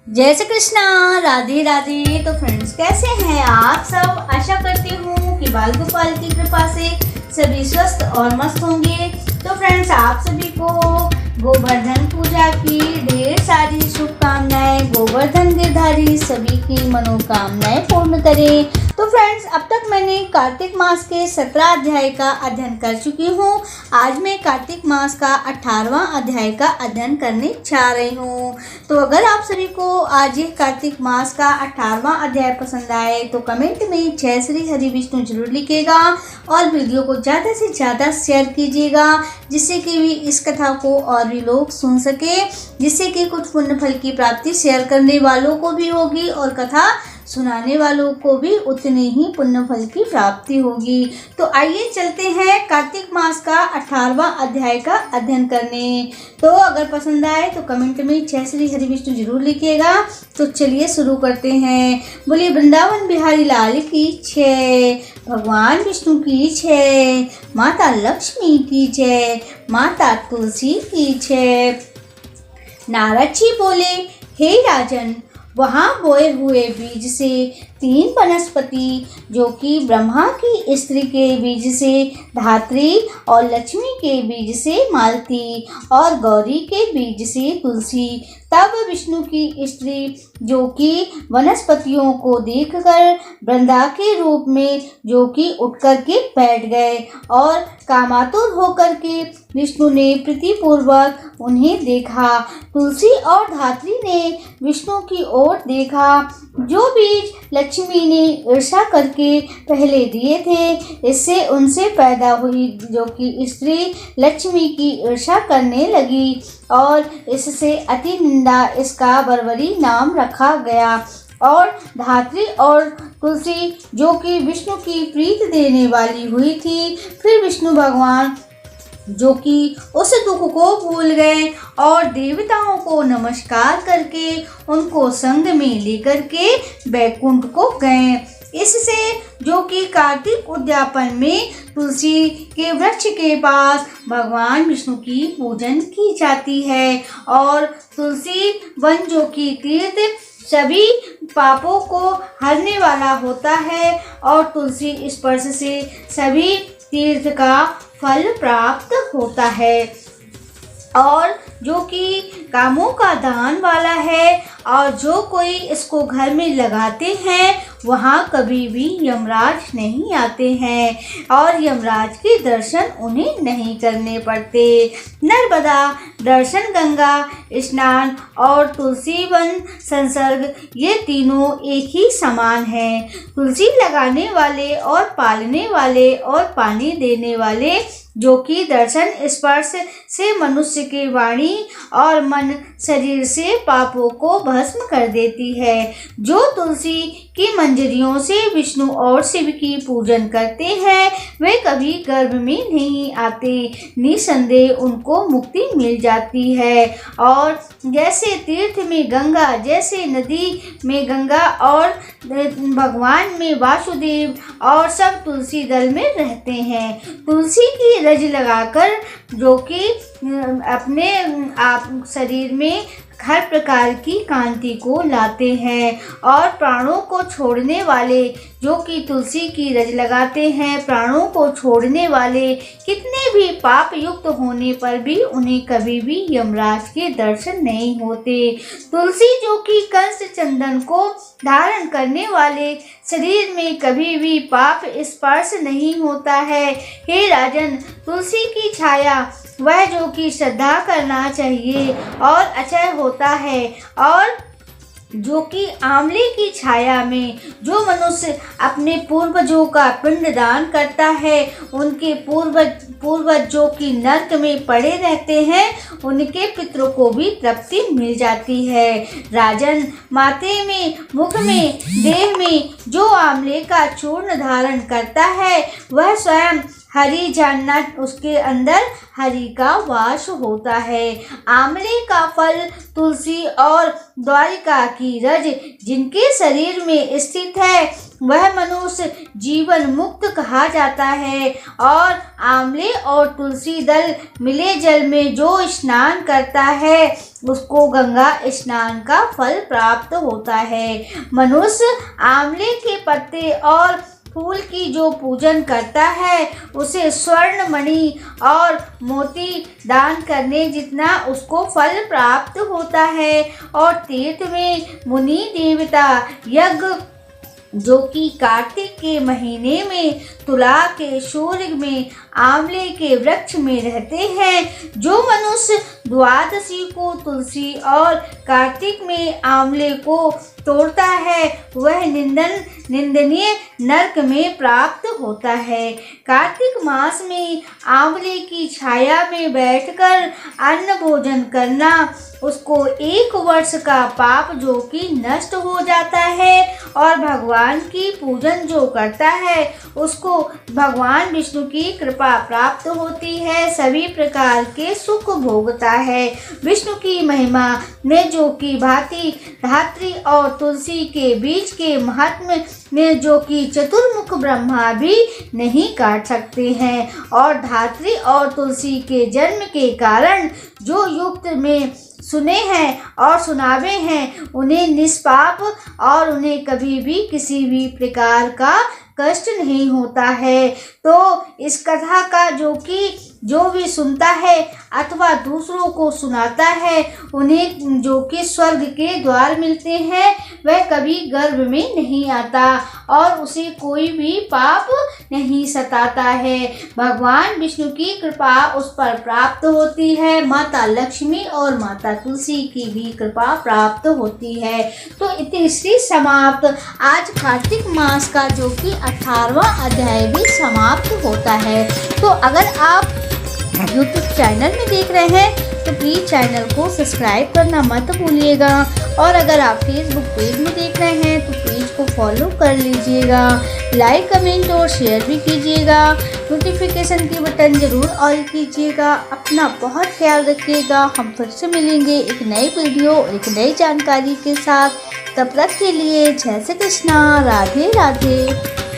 जय श्री कृष्णा, राधे राधे। तो फ्रेंड्स, कैसे हैं आप सब? आशा करती हूँ कि बाल गोपाल की कृपा से सभी स्वस्थ और मस्त होंगे। तो फ्रेंड्स, आप सभी को गोवर्धन पूजा की ढेर सारी शुभकामनाएं। गोवर्धन गिरधारी सभी की मनोकामनाएं पूर्ण करें। तो फ्रेंड्स, अब तक मैंने कार्तिक मास के 17 अध्याय का अध्ययन कर चुकी हूँ। आज मैं कार्तिक मास का 18वां अध्याय का अध्ययन करने जा रही हूँ। तो अगर आप सभी को आज ये कार्तिक मास का 18वां अध्याय पसंद आए तो कमेंट में जय श्री हरि विष्णु जरूर लिखिएगा और वीडियो को ज़्यादा से ज़्यादा शेयर कीजिएगा, जिससे कि भी इस कथा को और भी लोग सुन सके, जिससे कि कुछ पुण्य फल की प्राप्ति शेयर करने वालों को भी होगी और कथा सुनाने वालों को भी उतनी ही पुण्य फल की प्राप्ति होगी। तो आइए चलते हैं कार्तिक मास का 18वां अध्याय का अध्ययन करने। तो अगर पसंद आए तो कमेंट में जय श्री हरि विष्णु जरूर लिखिएगा। तो चलिए शुरू करते हैं। बोलिए वृंदावन बिहारी लाल की जय, भगवान विष्णु की जय, माता लक्ष्मी की जय, माता तुलसी की जय। नारद जी बोले, हे राजन, वहाँ बोए हुए बीज से 3 वनस्पति, जो कि ब्रह्मा की स्त्री के बीज से धात्री और लक्ष्मी के बीज से मालती और गौरी के बीज से तुलसी, तब विष्णु की स्त्री, जो कि वनस्पतियों को देखकर वृंदा के रूप में जो कि उठ करके बैठ गए और कामातुर होकर के विष्णु ने प्रीतिपूर्वक उन्हें देखा। तुलसी और धात्री ने विष्णु की ओर देखा। जो बीज लक्ष्मी ने ईर्षा करके पहले दिए थे, इससे उनसे पैदा हुई जो कि स्त्री लक्ष्मी की ईर्षा करने लगी और इससे अति निंदा, इसका बर्बरी नाम रखा गया। और धात्री और तुलसी, जो कि विष्णु की प्रीत देने वाली हुई थी, फिर विष्णु भगवान जो कि उस दुख को भूल गए और देवताओं को नमस्कार करके उनको संग में लेकर के बैकुंठ को गए। इससे जो कि कार्तिक उद्यापन में तुलसी के वृक्ष के पास भगवान विष्णु की पूजन की जाती है और तुलसी वन जो कि तीर्थ सभी पापों को हरने वाला होता है और तुलसी स्पर्श से सभी तीर्थ का फल प्राप्त होता है और जो कि कामों का दान वाला है और जो कोई इसको घर में लगाते हैं वहाँ कभी भी यमराज नहीं आते हैं और यमराज के दर्शन उन्हें नहीं करने पड़ते। नर्मदा दर्शन, गंगा स्नान और तुलसी वन संसर्ग, ये तीनों एक ही समान हैं। तुलसी लगाने वाले और पालने वाले और पानी देने वाले, जो कि दर्शन स्पर्श से मनुष्य की वाणी और मन शरीर से पापों को भस्म कर देती है। जो तुलसी की मंजरियों से विष्णु और शिव की पूजन करते हैं वे कभी गर्भ में नहीं आते, निसंदेह उनको मुक्ति मिल जाती है। और जैसे तीर्थ में गंगा, जैसे नदी में गंगा और भगवान में वासुदेव और सब तुलसी दल में रहते हैं। तुलसी की रज लगाकर जो कि अपने आप शरीर में हर प्रकार की कांति को लाते हैं और प्राणों को छोड़ने वाले, जो कि तुलसी की रज लगाते हैं, प्राणों को छोड़ने वाले कितने भी पाप युक्त होने पर भी उन्हें कभी भी यमराज के दर्शन नहीं होते। तुलसी जो कि कंस चंदन को धारण करने वाले, शरीर में कभी भी पाप स्पर्श नहीं होता है। हे राजन, तुलसी की छाया वह जो कि श्रद्धा करना चाहिए और अक्षय होता है और जो कि आंवले की छाया में जो मनुष्य अपने पूर्वजों का पिंड दान करता है, उनके पूर्वज जो कि नरक में पड़े रहते हैं, उनके पितरों को भी तृप्ति मिल जाती है। राजन, माथे में, मुख में, देह में जो आंवले का चूर्ण धारण करता है वह स्वयं हरि जानना उसके अंदर हरि का वास होता है। आंवले का फल तुलसी और द्वारिका की रज जिनके शरीर में स्थित है वह मनुष्य जीवन मुक्त कहा जाता है। और आंवले और तुलसी दल मिले जल में जो स्नान करता है उसको गंगा स्नान का फल प्राप्त होता है। मनुष्य आंवले के पत्ते और फूल की जो पूजन करता है उसे स्वर्ण मणि और मोती दान करने जितना उसको फल प्राप्त होता है। और तीर्थ में मुनि देवता यज्ञ जो कि कार्तिक के महीने में तुला के सूर्य में आंवले के वृक्ष में रहते हैं। जो मनुष्य द्वादशी को तुलसी और कार्तिक में आंवले को तोड़ता है वह निंदनीय नरक में प्राप्त होता है। कार्तिक मास में आंवले की छाया में बैठकर अन्न भोजन करना उसको 1 वर्ष का पाप जो कि नष्ट हो जाता है। और भगवान की पूजन जो करता है उसको भगवान विष्णु की कृपा प्राप्त होती है, सभी प्रकार के सुख भोगता है। विष्णु की महिमा में जो कि भांति धात्री और तुलसी के बीच के महात्म्य में जो कि चतुर्मुख ब्रह्मा भी नहीं काट सकते हैं। और धात्री और तुलसी के जन्म के कारण जो युक्त में सुने हैं और सुनावे हैं उन्हें निष्पाप और उन्हें कभी भी किसी भी प्रकार का कष्ट नहीं होता है। तो इस कथा का जो भी सुनता है अथवा दूसरों को सुनाता है उन्हें जो कि स्वर्ग के द्वार मिलते हैं वह कभी गर्भ में नहीं आता और उसे कोई भी पाप नहीं सताता है। भगवान विष्णु की कृपा उस पर प्राप्त होती है, माता लक्ष्मी और माता तुलसी की भी कृपा प्राप्त होती है। तो इतनी श्री समाप्त आज कार्तिक मास का जो कि 18वां अध्याय भी समाप्त होता है। तो अगर आप YouTube चैनल में देख रहे हैं तो प्लीज़ चैनल को सब्सक्राइब करना मत भूलिएगा। और अगर आप फेसबुक पेज में देख रहे हैं तो पेज को फॉलो कर लीजिएगा, लाइक कमेंट और शेयर भी कीजिएगा, नोटिफिकेशन की बटन ज़रूर ऑल कीजिएगा। अपना बहुत ख्याल रखिएगा। हम फिर से मिलेंगे एक नई वीडियो और एक नई जानकारी के साथ। तब तक के लिए जय श्री कृष्णा, राधे राधे।